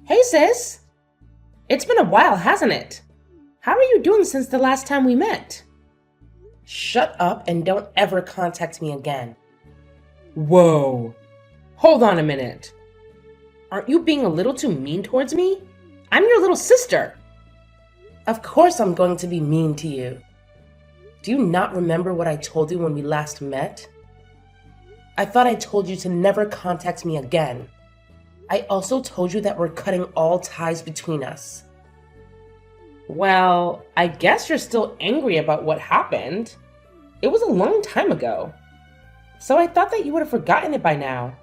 Hey sis! It's been a while, hasn't it? How are you doing since the last time we met? Shut up and don't ever contact me again. Whoa! Hold on a minute. Aren't you being a little too mean towards me? I'm your little sister. Of course I'm going to be mean to you. Do you not remember what I told you when we last met? I thought I told you to never contact me again. I also told you that we're cutting all ties between us. Well, I guess you're still angry about what happened. It was a long time ago. So I thought that you would have forgotten it by now.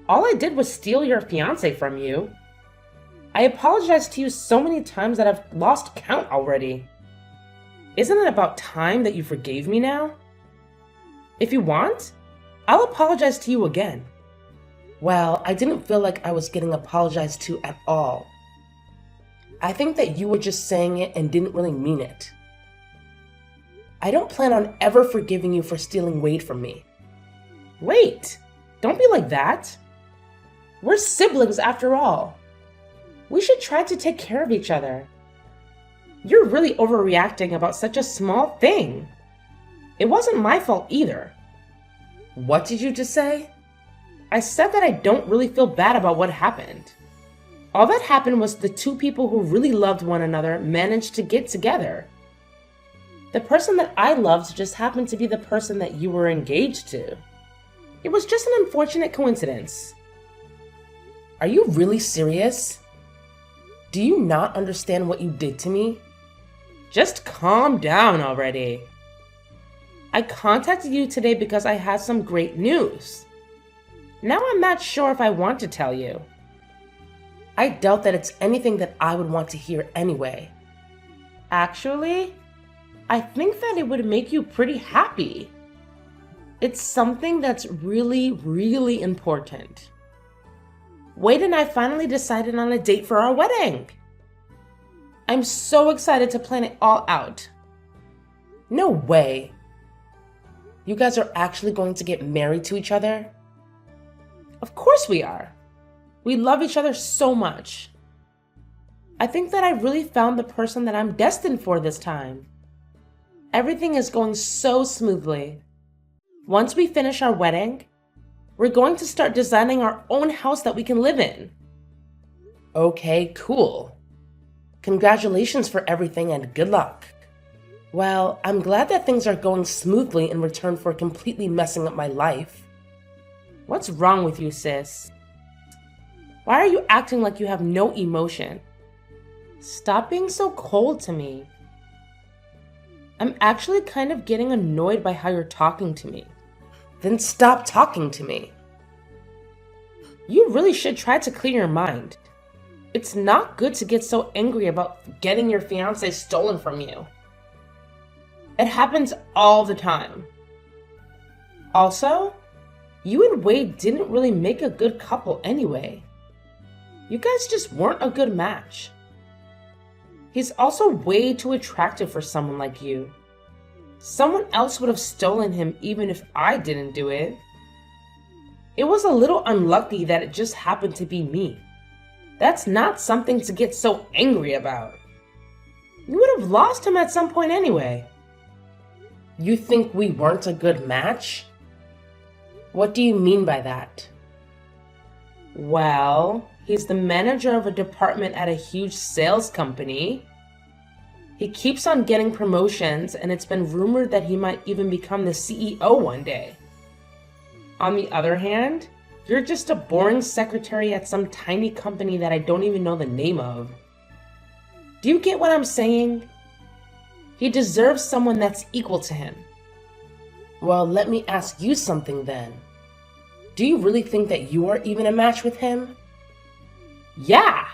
All I did was steal your fiancé from you. I apologized to you so many times that I've lost count already. Isn't it about time that you forgave me now? If you want, I'll apologize to you again. Well, I didn't feel like I was getting apologized to at all. I think that you were just saying it and didn't really mean it. I don't plan on ever forgiving you for stealing Wade from me. Wait, don't be like that. We're siblings after all. We should try to take care of each other. You're really overreacting about such a small thing. It wasn't my fault either. What did you just say? I said that I don't really feel bad about what happened. All that happened was the two people who really loved one another managed to get together. The person that I loved just happened to be the person that you were engaged to. It was just an unfortunate coincidence. Are you really serious? Do you not understand what you did to me? Just calm down already. I contacted you today because I had some great news. Now I'm not sure if I want to tell you. I doubt that it's anything that I would want to hear anyway. Actually, I think that it would make you pretty happy. It's something that's really, really important. Wade and I finally decided on a date for our wedding. I'm so excited to plan it all out. No way. You guys are actually going to get married to each other? Of course we are. We love each other so much. I think that I really found the person that I'm destined for this time. Everything is going so smoothly. Once we finish our wedding, we're going to start designing our own house that we can live in. Okay, cool. Congratulations for everything and good luck. Well, I'm glad that things are going smoothly in return for completely messing up my life. What's wrong with you, sis? Why are you acting like you have no emotion? Stop being so cold to me. I'm actually kind of getting annoyed by how you're talking to me. Then stop talking to me. You really should try to clear your mind. It's not good to get so angry about getting your fiancé stolen from you. It happens all the time. Also, you and Wade didn't really make a good couple anyway. You guys just weren't a good match. He's also way too attractive for someone like you. Someone else would have stolen him even if I didn't do it. It was a little unlucky that it just happened to be me. That's not something to get so angry about. You would have lost him at some point anyway. You think we weren't a good match? What do you mean by that? Well, he's the manager of a department at a huge sales company. He keeps on getting promotions, and it's been rumored that he might even become the CEO one day. On the other hand, you're just a boring secretary at some tiny company that I don't even know the name of. Do you get what I'm saying? He deserves someone that's equal to him. Well, let me ask you something then. Do you really think that you are even a match with him? Yeah,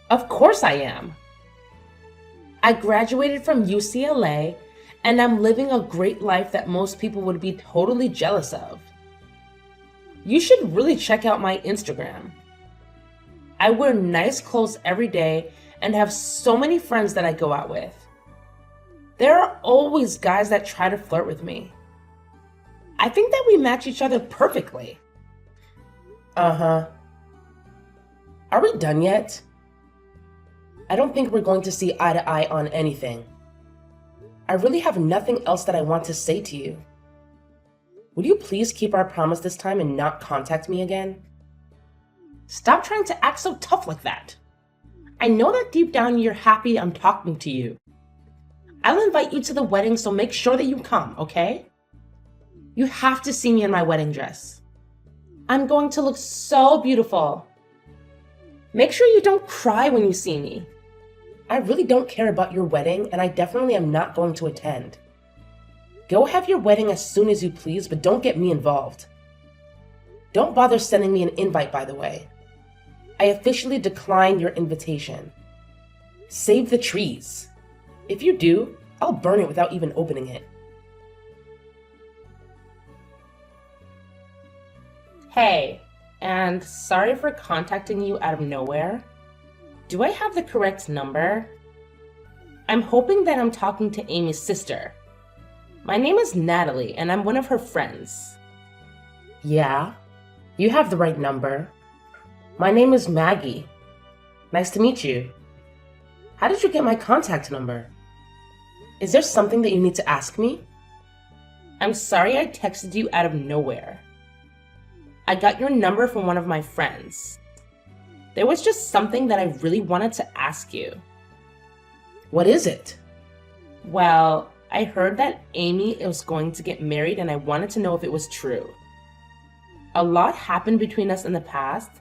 of course I am. I graduated from UCLA, and I'm living a great life that most people would be totally jealous of. You should really check out my Instagram. I wear nice clothes every day and have so many friends that I go out with. There are always guys that try to flirt with me. I think that we match each other perfectly. Uh-huh. Are we done yet? I don't think we're going to see eye to eye on anything. I really have nothing else that I want to say to you. Would you please keep our promise this time and not contact me again? Stop trying to act so tough like that. I know that deep down you're happy I'm talking to you. I'll invite you to the wedding, so make sure that you come, okay? You have to see me in my wedding dress. I'm going to look so beautiful. Make sure you don't cry when you see me. I really don't care about your wedding, and I definitely am not going to attend. Go have your wedding as soon as you please, but don't get me involved. Don't bother sending me an invite, by the way. I officially decline your invitation. Save the trees. If you do, I'll burn it without even opening it. Hey, and sorry for contacting you out of nowhere. Do I have the correct number? I'm hoping that I'm talking to Amy's sister. My name is Natalie, and I'm one of her friends. Yeah, you have the right number. My name is Maggie. Nice to meet you. How did you get my contact number? Is there something that you need to ask me? I'm sorry I texted you out of nowhere. I got your number from one of my friends. There was just something that I really wanted to ask you. What is it? Well, I heard that Amy was going to get married, and I wanted to know if it was true. A lot happened between us in the past,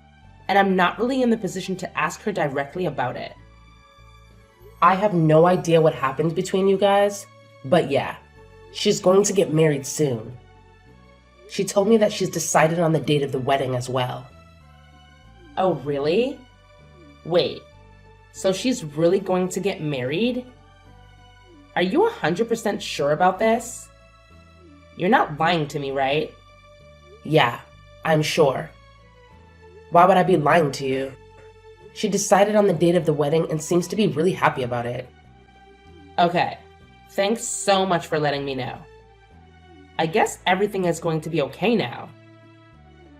and I'm not really in the position to ask her directly about it. I have no idea what happened between you guys, but yeah, she's going to get married soon. She told me that she's decided on the date of the wedding as well. Oh, really? Wait, so she's really going to get married? Are you 100% sure about this? You're not lying to me, right? Yeah, I'm sure. Why would I be lying to you? She decided on the date of the wedding and seems to be really happy about it. Okay, thanks so much for letting me know. I guess everything is going to be okay now.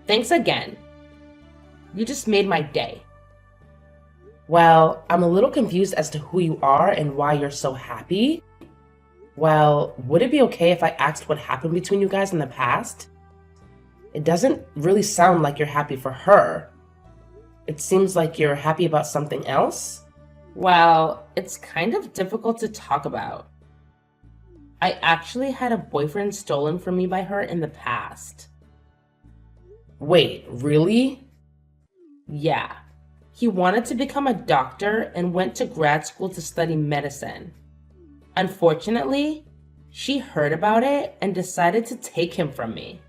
Thanks again. You just made my day. Well, I'm a little confused as to who you are and why you're so happy. Well, would it be okay if I asked what happened between you guys in the past? It doesn't really sound like you're happy for her. It seems like you're happy about something else. Well, it's kind of difficult to talk about. I actually had a boyfriend stolen from me by her in the past. Wait, really? Yeah. He wanted to become a doctor and went to grad school to study medicine. Unfortunately, she heard about it and decided to take him from me.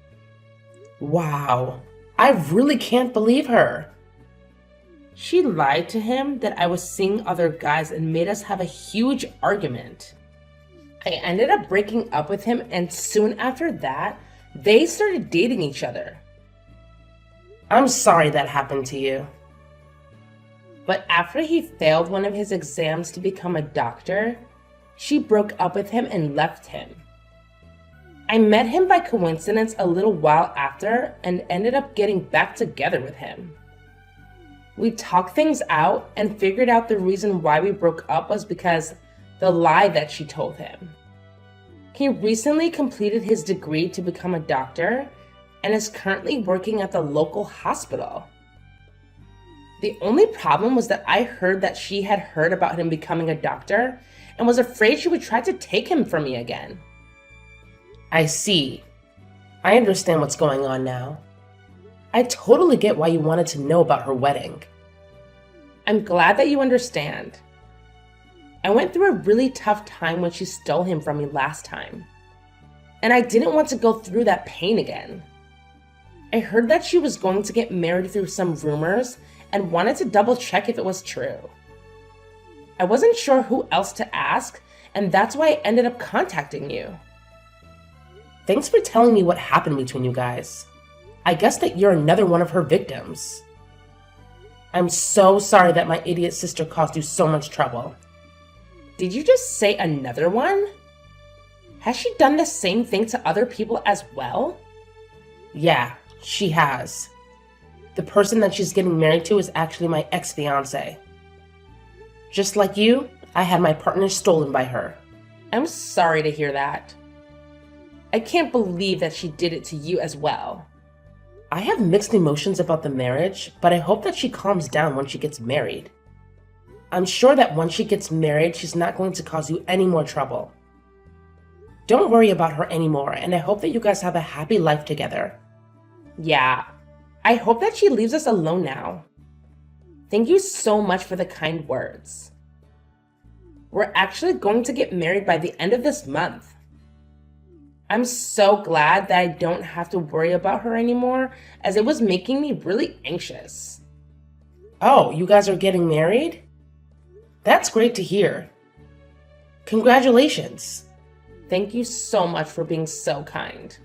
Wow, I really can't believe her. She lied to him that I was seeing other guys and made us have a huge argument. I ended up breaking up with him, and soon after that, they started dating each other. I'm sorry that happened to you. But after he failed one of his exams to become a doctor, she broke up with him and left him. I met him by coincidence a little while after and ended up getting back together with him. We talked things out and figured out the reason why we broke up was because the lie that she told him. He recently completed his degree to become a doctor and is currently working at the local hospital. The only problem was that I heard that she had heard about him becoming a doctor and was afraid she would try to take him from me again. I see. I understand what's going on now. I totally get why you wanted to know about her wedding. I'm glad that you understand. I went through a really tough time when she stole him from me last time, and I didn't want to go through that pain again. I heard that she was going to get married through some rumors and wanted to double check if it was true. I wasn't sure who else to ask, and that's why I ended up contacting you. Thanks for telling me what happened between you guys. I guess that you're another one of her victims. I'm so sorry that my idiot sister caused you so much trouble. Did you just say another one? Has she done the same thing to other people as well? Yeah, she has. The person that she's getting married to is actually my ex-fiance. Just like you, I had my partner stolen by her. I'm sorry to hear that. I can't believe that she did it to you as well. I have mixed emotions about the marriage, but I hope that she calms down when she gets married. I'm sure that once she gets married, she's not going to cause you any more trouble. Don't worry about her anymore, and I hope that you guys have a happy life together. Yeah, I hope that she leaves us alone now. Thank you so much for the kind words. We're actually going to get married by the end of this month. I'm so glad that I don't have to worry about her anymore, as it was making me really anxious. Oh, you guys are getting married? That's great to hear. Congratulations. Thank you so much for being so kind.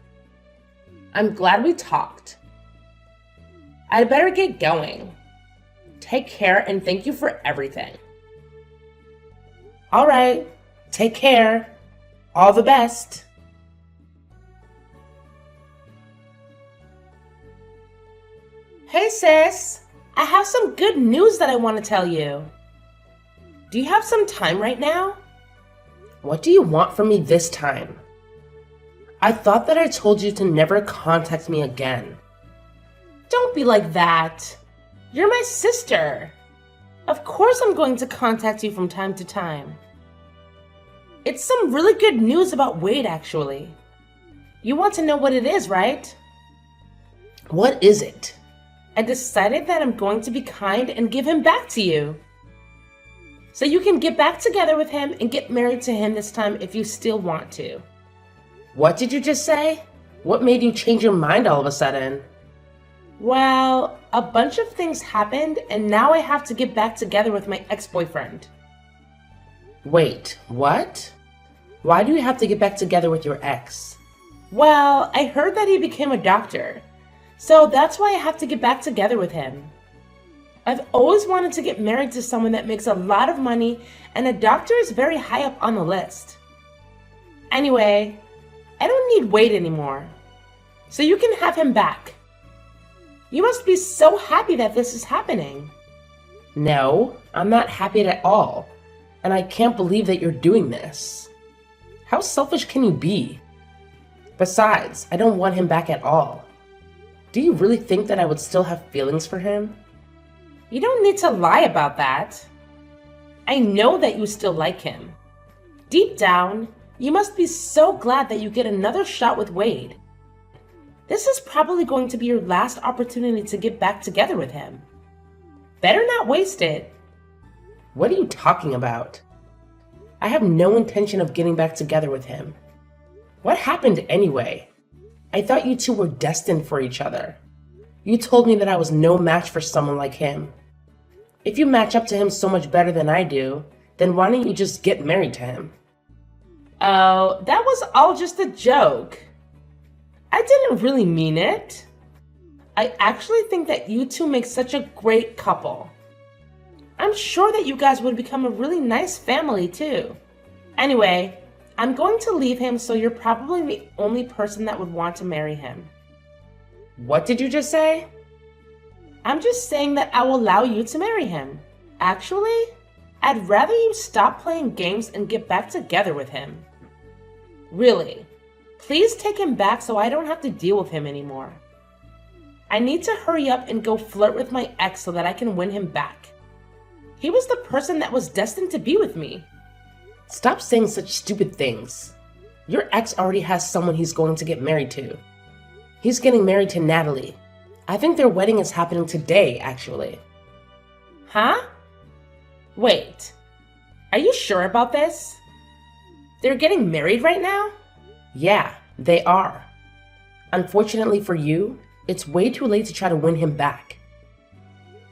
I'm glad we talked. I'd better get going. Take care and thank you for everything. All right, take care. All the best. Hey sis, I have some good news that I want to tell you. Do you have some time right now? What do you want from me this time? I thought that I told you to never contact me again. Don't be like that. You're my sister. Of course I'm going to contact you from time to time. It's some really good news about Wade, actually. You want to know what it is, right? What is it? I decided that I'm going to be kind and give him back to you. So you can get back together with him and get married to him this time if you still want to. What did you just say? What made you change your mind all of a sudden? Well, a bunch of things happened and now I have to get back together with my ex-boyfriend. Wait, what? Why do you have to get back together with your ex? Well, I heard that he became a doctor, so that's why I have to get back together with him. I've always wanted to get married to someone that makes a lot of money, and a doctor is very high up on the list. Anyway, I don't need Wade anymore, so you can have him back. You must be so happy that this is happening. No, I'm not happy at all, and I can't believe that you're doing this. How selfish can you be? Besides, I don't want him back at all. Do you really think that I would still have feelings for him? You don't need to lie about that. I know that you still like him. Deep down, you must be so glad that you get another shot with Wade. This is probably going to be your last opportunity to get back together with him. Better not waste it. What are you talking about? I have no intention of getting back together with him. What happened anyway? I thought you two were destined for each other. You told me that I was no match for someone like him. If you match up to him so much better than I do, then why don't you just get married to him? Oh, that was all just a joke. I didn't really mean it. I actually think that you two make such a great couple. I'm sure that you guys would become a really nice family too. Anyway, I'm going to leave him, so you're probably the only person that would want to marry him. What did you just say? I'm just saying that I will allow you to marry him. Actually, I'd rather you stop playing games and get back together with him. Really, please take him back so I don't have to deal with him anymore. I need to hurry up and go flirt with my ex so that I can win him back. He was the person that was destined to be with me. Stop saying such stupid things. Your ex already has someone he's going to get married to. He's getting married to Natalie. I think their wedding is happening today, actually. Huh? Wait, are you sure about this? They're getting married right now? Yeah, they are. Unfortunately for you, it's way too late to try to win him back.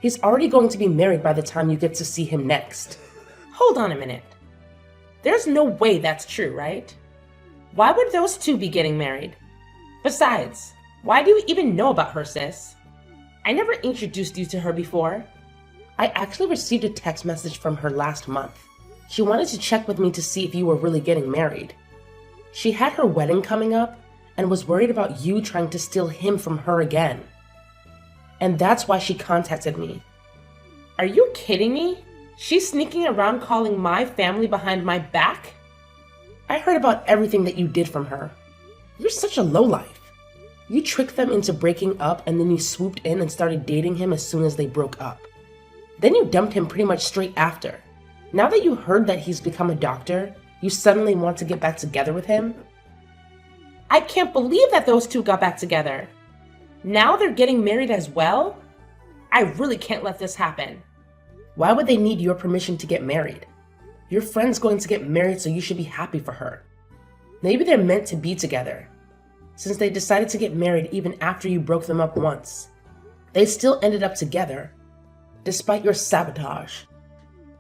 He's already going to be married by the time you get to see him next. Hold on a minute. There's no way that's true, right? Why would those two be getting married? Besides, why do you even know about her, sis? I never introduced you to her before. I actually received a text message from her last month. She wanted to check with me to see if you were really getting married. She had her wedding coming up and was worried about you trying to steal him from her again. and that's why she contacted me. Are you kidding me? She's sneaking around calling my family behind my back? I heard about everything that you did from her. You're such a lowlife. You tricked them into breaking up and then you swooped in and started dating him as soon as they broke up. Then you dumped him pretty much straight after. Now that you heard that he's become a doctor, you suddenly want to get back together with him? I can't believe that those two got back together. Now they're getting married as well? I really can't let this happen. Why would they need your permission to get married? Your friend's going to get married, so you should be happy for her. Maybe they're meant to be together. Since they decided to get married even after you broke them up once, they still ended up together, despite your sabotage.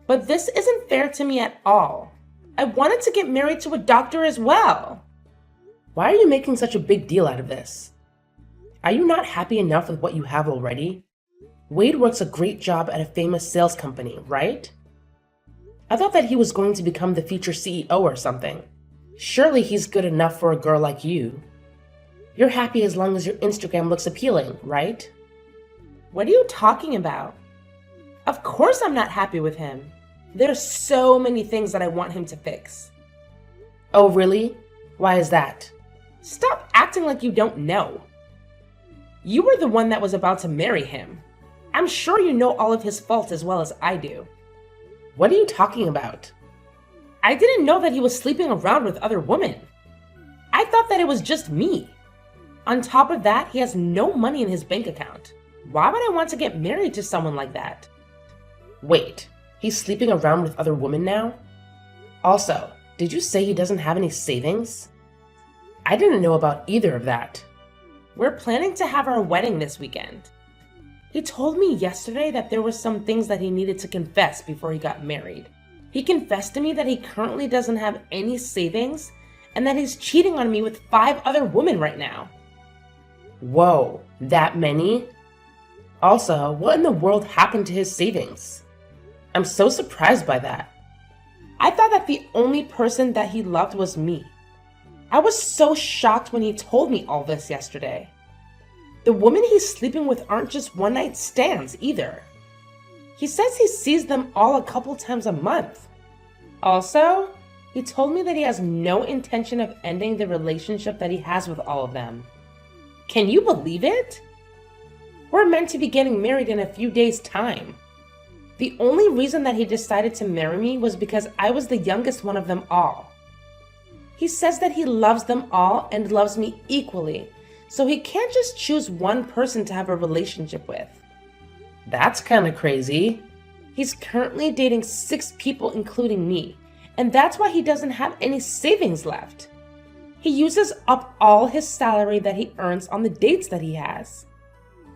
But this isn't fair to me at all. I wanted to get married to a doctor as well. Why are you making such a big deal out of this? Are you not happy enough with what you have already? Wade works a great job at a famous sales company, right? I thought that he was going to become the future CEO or something. Surely he's good enough for a girl like you. You're happy as long as your Instagram looks appealing, right? What are you talking about? Of course I'm not happy with him. There's so many things that I want him to fix. Oh, really? Why is that? Stop acting like you don't know. You were the one that was about to marry him. I'm sure you know all of his faults as well as I do. What are you talking about? I didn't know that he was sleeping around with other women. I thought that it was just me. On top of that, he has no money in his bank account. Why would I want to get married to someone like that? Wait, he's sleeping around with other women now? Also, did you say he doesn't have any savings? I didn't know about either of that. We're planning to have our wedding this weekend. He told me yesterday that there were some things that he needed to confess before he got married. He confessed to me that he currently doesn't have any savings and that he's cheating on me with 5 other women right now. Whoa, that many? Also, what in the world happened to his savings? I'm so surprised by that. I thought that the only person that he loved was me. I was so shocked when he told me all this yesterday. The women he's sleeping with aren't just one-night stands either. He says he sees them all a couple times a month. Also, he told me that he has no intention of ending the relationship that he has with all of them. Can you believe it? We're meant to be getting married in a few days' time. The only reason that he decided to marry me was because I was the youngest one of them all. He says that he loves them all and loves me equally, so he can't just choose one person to have a relationship with. That's kind of crazy. He's currently dating 6 people, including me, and that's why he doesn't have any savings left. He uses up all his salary that he earns on the dates that he has.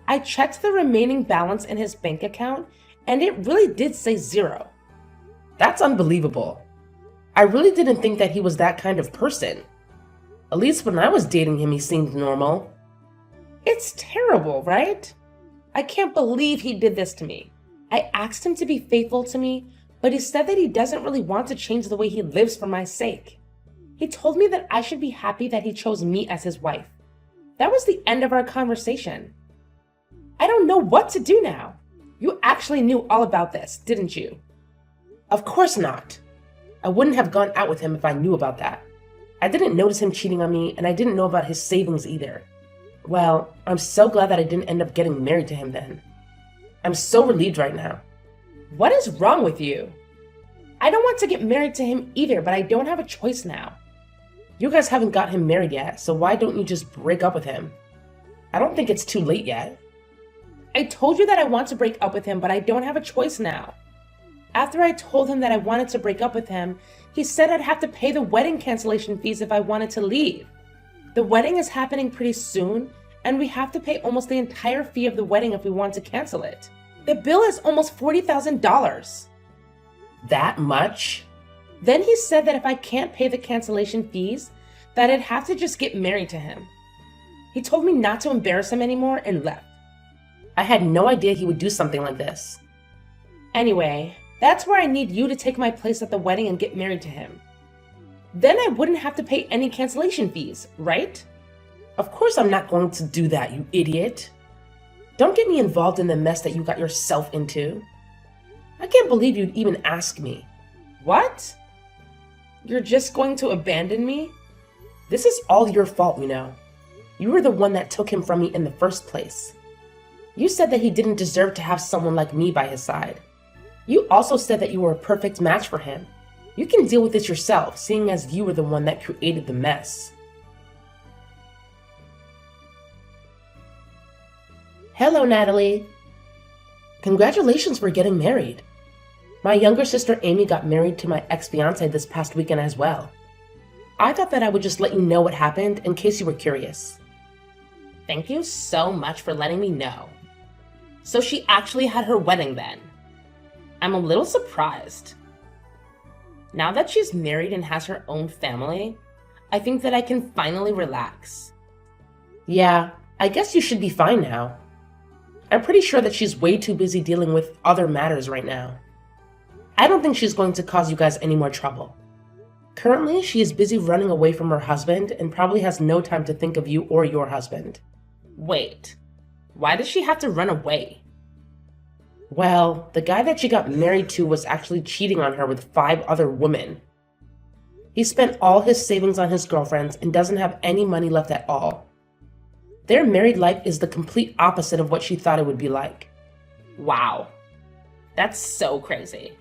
I checked the remaining balance in his bank account, and it really did say 0. That's unbelievable. I really didn't think that he was that kind of person. At least when I was dating him, he seemed normal. It's terrible, right? I can't believe he did this to me. I asked him to be faithful to me, but he said that he doesn't really want to change the way he lives for my sake. He told me that I should be happy that he chose me as his wife. That was the end of our conversation. I don't know what to do now. You actually knew all about this, didn't you? Of course not. I wouldn't have gone out with him if I knew about that. I didn't notice him cheating on me, and I didn't know about his savings either. Well, I'm so glad that I didn't end up getting married to him then. I'm so relieved right now. What is wrong with you? I don't want to get married to him either, but I don't have a choice now. You guys haven't got him married yet, so why don't you just break up with him? I don't think it's too late yet. I told you that I want to break up with him, but I don't have a choice now. After I told him that I wanted to break up with him, he said I'd have to pay the wedding cancellation fees if I wanted to leave. The wedding is happening pretty soon, and we have to pay almost the entire fee of the wedding if we want to cancel it. The bill is almost $40,000. That much? Then he said that if I can't pay the cancellation fees, that I'd have to just get married to him. He told me not to embarrass him anymore and left. I had no idea he would do something like this. Anyway, that's where I need you to take my place at the wedding and get married to him. Then I wouldn't have to pay any cancellation fees, right? Of course I'm not going to do that, you idiot. Don't get me involved in the mess that you got yourself into. I can't believe you'd even ask me. What? You're just going to abandon me? This is all your fault, you know. You were the one that took him from me in the first place. You said that he didn't deserve to have someone like me by his side. You also said that you were a perfect match for him. You can deal with this yourself, seeing as you were the one that created the mess. Hello, Natalie. Congratulations for getting married. My younger sister Amy got married to my ex-fiance this past weekend as well. I thought that I would just let you know what happened in case you were curious. Thank you so much for letting me know. So she actually had her wedding then. I'm a little surprised. Now that she's married and has her own family, I think that I can finally relax. Yeah, I guess you should be fine now. I'm pretty sure that she's way too busy dealing with other matters right now. I don't think she's going to cause you guys any more trouble. Currently, she is busy running away from her husband and probably has no time to think of you or your husband. Wait, why does she have to run away? Well, the guy that she got married to was actually cheating on her with 5 other women. He spent all his savings on his girlfriends and doesn't have any money left at all. Their married life is the complete opposite of what she thought it would be like. Wow, that's so crazy.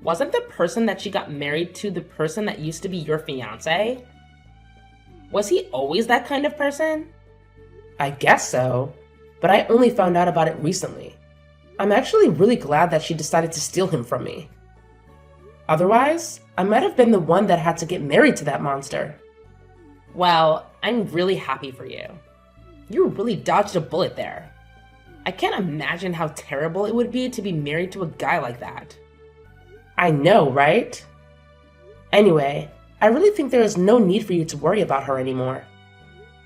Wasn't the person that she got married to the person that used to be your fiancé? Was he always that kind of person? I guess so, but I only found out about it recently. I'm actually really glad that she decided to steal him from me. Otherwise, I might have been the one that had to get married to that monster. Well, I'm really happy for you. You really dodged a bullet there. I can't imagine how terrible it would be to be married to a guy like that. I know, right? Anyway, I really think there is no need for you to worry about her anymore.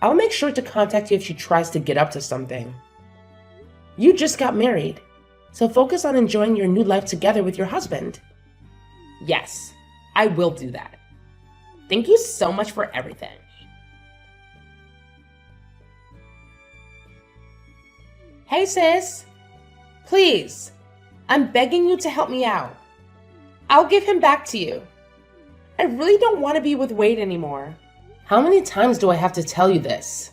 I'll make sure to contact you if she tries to get up to something. You just got married, so focus on enjoying your new life together with your husband. Yes, I will do that. Thank you so much for everything. Hey sis, please, I'm begging you to help me out. I'll give him back to you. I really don't want to be with Wade anymore. How many times do I have to tell you this?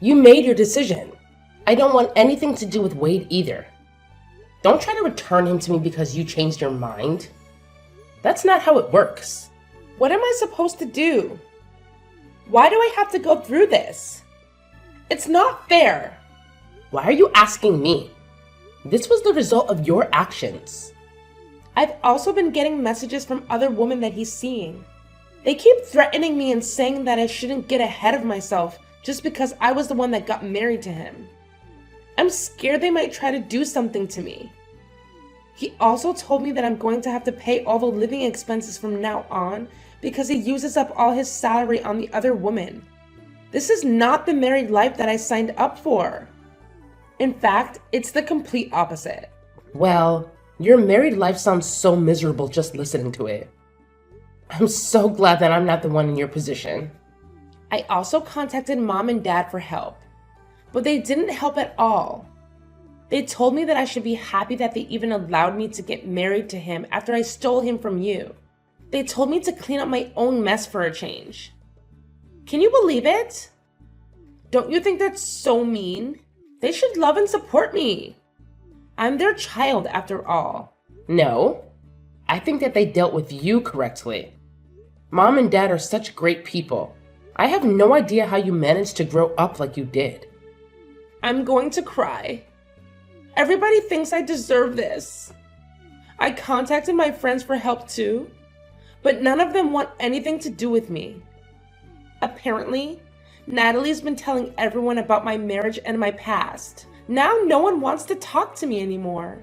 You made your decision. I don't want anything to do with Wade either. Don't try to return him to me because you changed your mind. That's not how it works. What am I supposed to do? Why do I have to go through this? It's not fair. Why are you asking me? This was the result of your actions. I've also been getting messages from other women that he's seeing. They keep threatening me and saying that I shouldn't get ahead of myself just because I was the one that got married to him. I'm scared they might try to do something to me. He also told me that I'm going to have to pay all the living expenses from now on because he uses up all his salary on the other woman. This is not the married life that I signed up for. In fact, it's the complete opposite. Well, your married life sounds so miserable just listening to it. I'm so glad that I'm not the one in your position. I also contacted mom and dad for help, but they didn't help at all. They told me that I should be happy that they even allowed me to get married to him after I stole him from you. They told me to clean up my own mess for a change. Can you believe it? Don't you think that's so mean? They should love and support me. I'm their child after all. No, I think that they dealt with you correctly. Mom and dad are such great people. I have no idea how you managed to grow up like you did. I'm going to cry. Everybody thinks I deserve this. I contacted my friends for help too, but none of them want anything to do with me. Apparently, Natalie's been telling everyone about my marriage and my past. Now no one wants to talk to me anymore.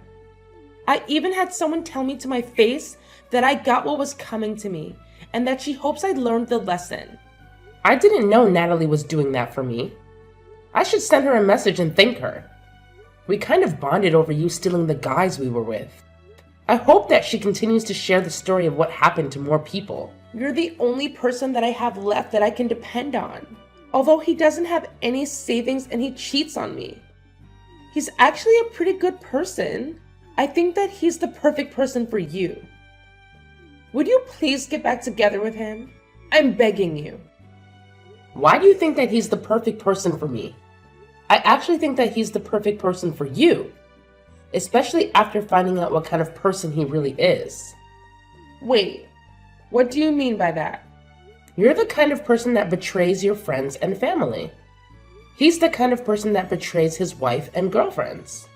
I even had someone tell me to my face that I got what was coming to me and that she hopes I learned the lesson. I didn't know Natalie was doing that for me. I should send her a message and thank her. We kind of bonded over you stealing the guys we were with. I hope that she continues to share the story of what happened to more people. You're the only person that I have left that I can depend on. Although he doesn't have any savings and he cheats on me. He's actually a pretty good person. I think that he's the perfect person for you. Would you please get back together with him? I'm begging you. Why do you think that he's the perfect person for me? I actually think that he's the perfect person for you, especially after finding out what kind of person he really is. Wait, what do you mean by that? You're the kind of person that betrays your friends and family. He's the kind of person that betrays his wife and girlfriends.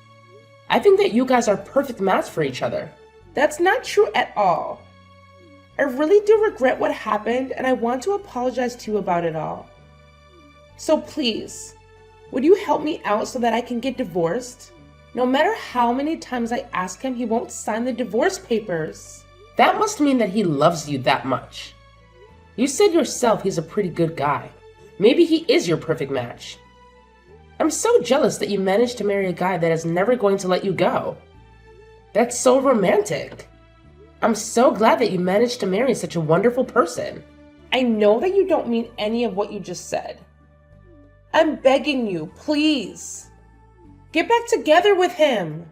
I think that you guys are a perfect match for each other. That's not true at all. I really do regret what happened, and I want to apologize to you about it all. So please, would you help me out so that I can get divorced? No matter how many times I ask him, he won't sign the divorce papers. That must mean that he loves you that much. You said yourself he's a pretty good guy. Maybe he is your perfect match. I'm so jealous that you managed to marry a guy that is never going to let you go. That's so romantic. I'm so glad that you managed to marry such a wonderful person. I know that you don't mean any of what you just said. I'm begging you, please. Get back together with him.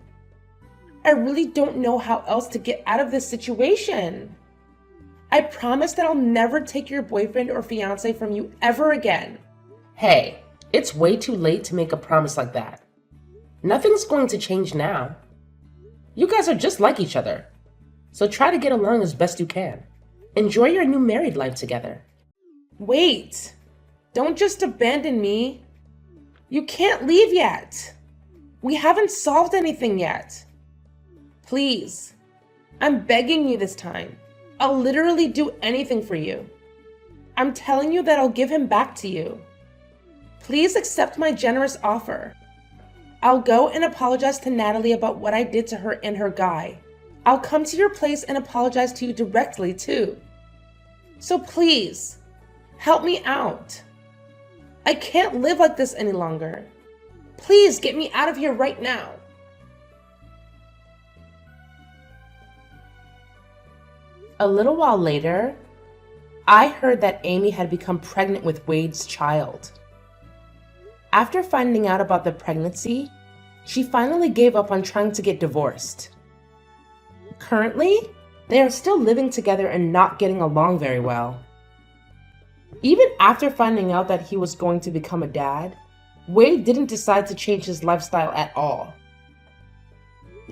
I really don't know how else to get out of this situation. I promise that I'll never take your boyfriend or fiance from you ever again. Hey, it's way too late to make a promise like that. Nothing's going to change now. You guys are just like each other. So try to get along as best you can. Enjoy your new married life together. Wait, don't just abandon me. You can't leave yet. We haven't solved anything yet. Please, I'm begging you this time. I'll literally do anything for you. I'm telling you that I'll give him back to you. Please accept my generous offer. I'll go and apologize to Natalie about what I did to her and her guy. I'll come to your place and apologize to you directly too. So please, help me out. I can't live like this any longer. Please get me out of here right now. A little while later, I heard that Amy had become pregnant with Wade's child. After finding out about the pregnancy, she finally gave up on trying to get divorced. Currently, they are still living together and not getting along very well. Even after finding out that he was going to become a dad, Wade didn't decide to change his lifestyle at all.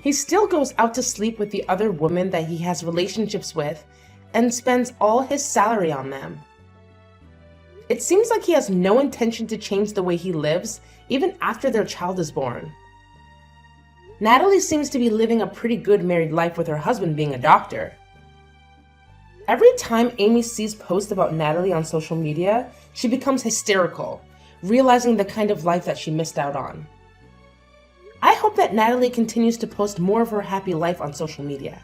He still goes out to sleep with the other women that he has relationships with and spends all his salary on them. It seems like he has no intention to change the way he lives, even after their child is born. Natalie seems to be living a pretty good married life with her husband being a doctor. Every time Amy sees posts about Natalie on social media, she becomes hysterical, realizing the kind of life that she missed out on. I hope that Natalie continues to post more of her happy life on social media.